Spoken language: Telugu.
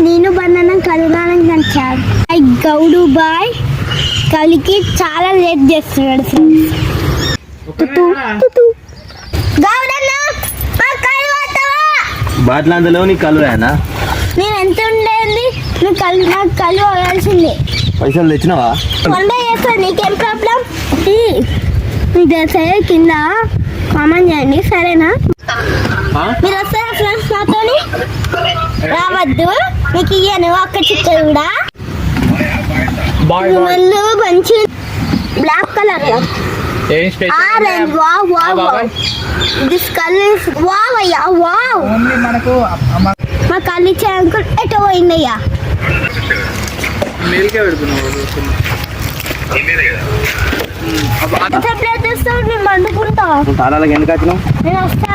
నేను బనానా కలుగునానం కంచారు ఐ గౌడు బాయ్ కలికి చాలా లేట్ చేస్తున్నాడు బాట్లంతలో నీ కలువేనా నేను ఎంత ఉండేది నువ్వు నాకు కళ్ళు అవ్వాల్సిందే పైసలు తెచ్చినావా వంద చేస్తా నీకేం ప్రాబ్లం మీకు తెలిసే కింద కామెంట్ చేయండి సరేనా మీరు వస్తారా ఫ్రెండ్స్ నాతో రావద్దు మీకు ఇయ్యను ఒక్క చిక్క కూడా మళ్ళీ మంచి black colour orange wow wow this colour wow అయ్యా వావ్ మా కళ్ళు ఇచ్చే అంకుల్ ఎటో పోయిందయ్యా మండుకుంటా తాళాలకు ఎందుకు వచ్చినావు నేను వస్తా